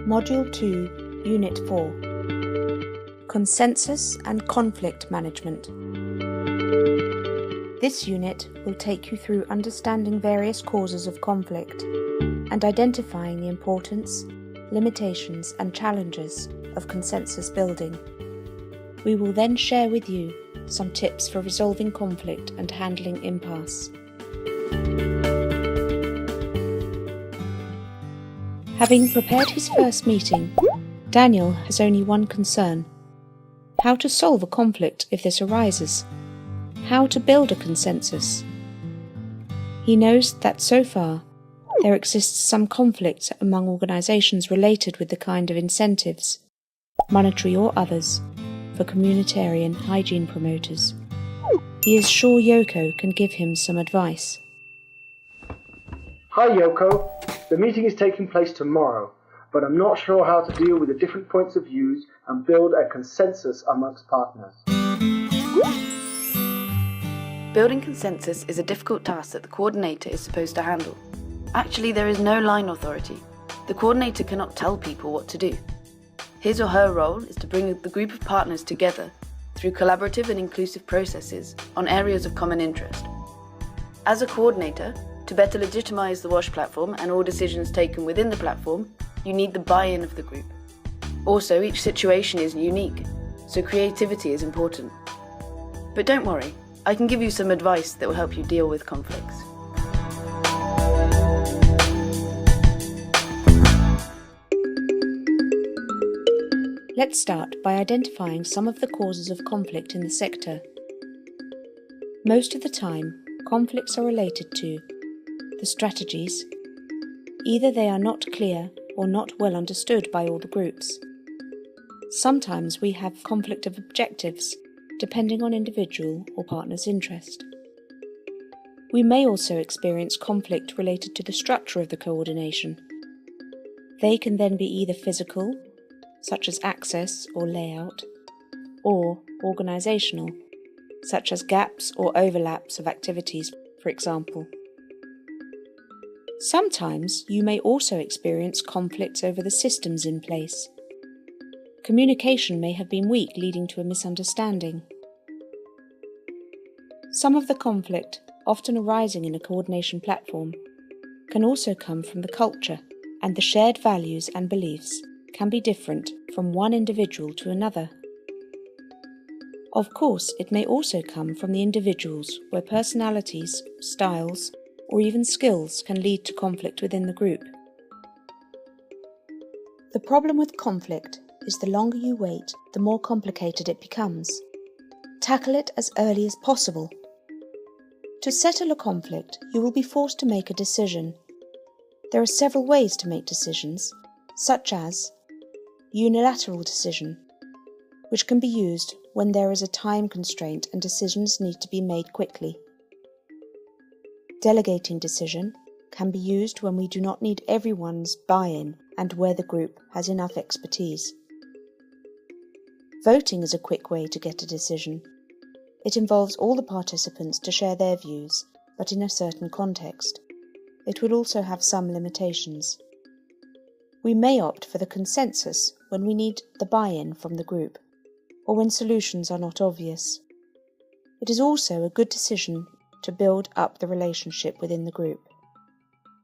Module 2, Unit 4, Consensus and Conflict Management. This unit will take you through understanding various causes of conflict and identifying the importance, limitations and challenges of consensus building. We will then share with you some tips for resolving conflict and handling impasse. Having prepared his first meeting, Daniel has only one concern: how to solve a conflict if this arises, how to build a consensus. He knows that so far there exists some conflict among organisations related with the kind of incentives, monetary or others, for communitarian hygiene promoters. He is sure Yoko can give him some advice. Hi Yoko, the meeting is taking place tomorrow, but I'm not sure how to deal with the different points of views and build a consensus amongst partners. Building consensus is a difficult task that the coordinator is supposed to handle. Actually, there is no line authority. The coordinator cannot tell people what to do. His or her role is to bring the group of partners together through collaborative and inclusive processes on areas of common interest. As a coordinator, to better legitimize the WASH platform and all decisions taken within the platform, you need the buy-in of the group. Also, each situation is unique, so creativity is important. But don't worry, I can give you some advice that will help you deal with conflicts. Let's start by identifying some of the causes of conflict in the sector. Most of the time, conflicts are related to the strategies. Either they are not clear or not well understood by all the groups. Sometimes we have conflict of objectives, depending on individual or partner's interest. We may also experience conflict related to the structure of the coordination. They can then be either physical, such as access or layout, or organisational, such as gaps or overlaps of activities, for example. Sometimes you may also experience conflicts over the systems in place. Communication may have been weak, leading to a misunderstanding. Some of the conflict, often arising in a coordination platform, can also come from the culture, and the shared values and beliefs can be different from one individual to another. Of course, it may also come from the individuals, where personalities, styles, or even skills can lead to conflict within the group. The problem with conflict is the longer you wait, the more complicated it becomes. Tackle it as early as possible. To settle a conflict, you will be forced to make a decision. There are several ways to make decisions, such as unilateral decision, which can be used when there is a time constraint and decisions need to be made quickly. Delegating decision can be used when we do not need everyone's buy-in and where the group has enough expertise. Voting is a quick way to get a decision. It involves all the participants to share their views, but in a certain context. It will also have some limitations. We may opt for the consensus when we need the buy-in from the group, or when solutions are not obvious. It is also a good decision to build up the relationship within the group.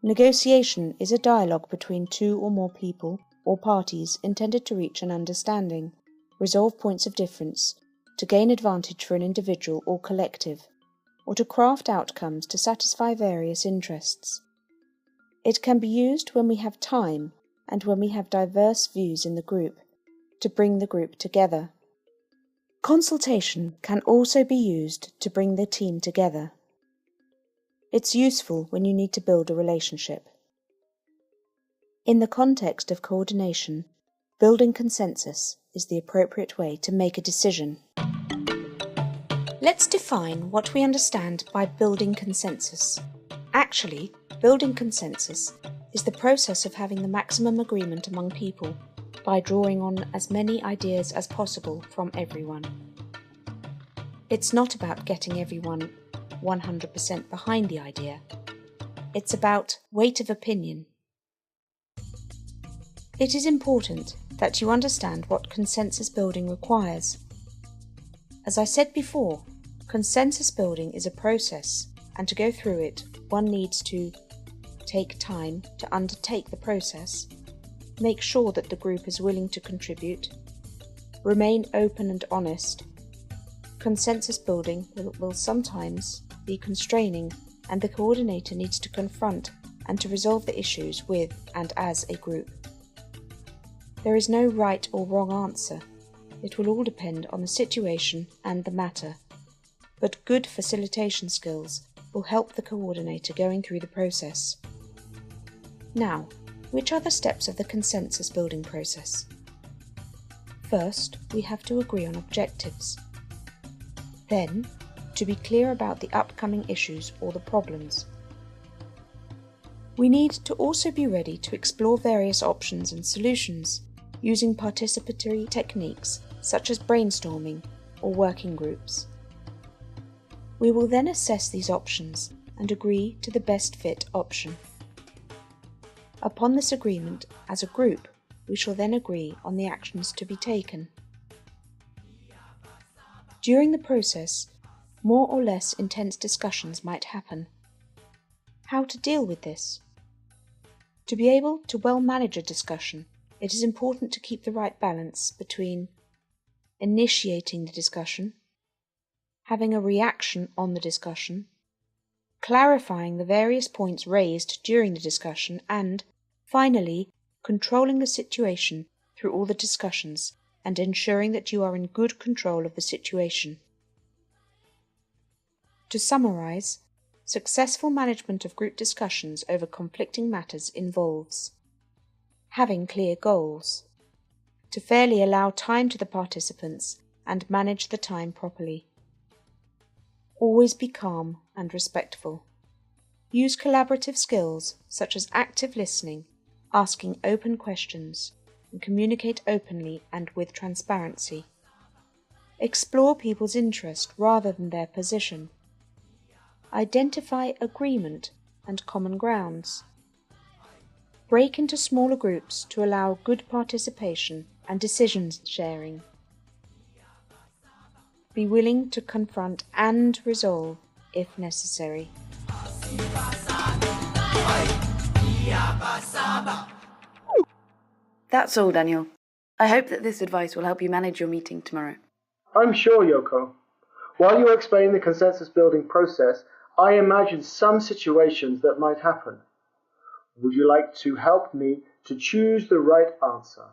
Negotiation is a dialogue between two or more people or parties intended to reach an understanding, resolve points of difference, to gain advantage for an individual or collective, or to craft outcomes to satisfy various interests. It can be used when we have time and when we have diverse views in the group, to bring the group together. Consultation can also be used to bring the team together. It's useful when you need to build a relationship. In the context of coordination, building consensus is the appropriate way to make a decision. Let's define what we understand by building consensus. Actually, building consensus is the process of having the maximum agreement among people by drawing on as many ideas as possible from everyone. It's not about getting everyone 100% behind the idea. It's about weight of opinion. It is important that you understand what consensus building requires. As I said before, consensus building is a process, and to go through it, one needs to take time to undertake the process, make sure that the group is willing to contribute, remain open and honest. Consensus building will sometimes be constraining, and the coordinator needs to confront and to resolve the issues with and as a group. There is no right or wrong answer. It will all depend on the situation and the matter. But good facilitation skills will help the coordinator going through the process. Now, which are the steps of the consensus building process? First, we have to agree on objectives. Then, to be clear about the upcoming issues or the problems. We need to also be ready to explore various options and solutions using participatory techniques such as brainstorming or working groups. We will then assess these options and agree to the best fit option. Upon this agreement, as a group, we shall then agree on the actions to be taken. During the process, more or less intense discussions might happen. How to deal with this? To be able to well manage a discussion, it is important to keep the right balance between initiating the discussion, having a reaction on the discussion, clarifying the various points raised during the discussion, and, finally, controlling the situation through all the discussions and ensuring that you are in good control of the situation. To summarize, successful management of group discussions over conflicting matters involves having clear goals, to fairly allow time to the participants and manage the time properly. Always be calm and respectful. Use collaborative skills such as active listening, asking open questions, and communicate openly and with transparency. Explore people's interest rather than their position. Identify agreement and common grounds. Break into smaller groups to allow good participation and decision sharing. Be willing to confront and resolve if necessary. That's all, Daniel. I hope that this advice will help you manage your meeting tomorrow. I'm sure, Yoko. While you were explaining the consensus building process, I imagined some situations that might happen. Would you like to help me to choose the right answer?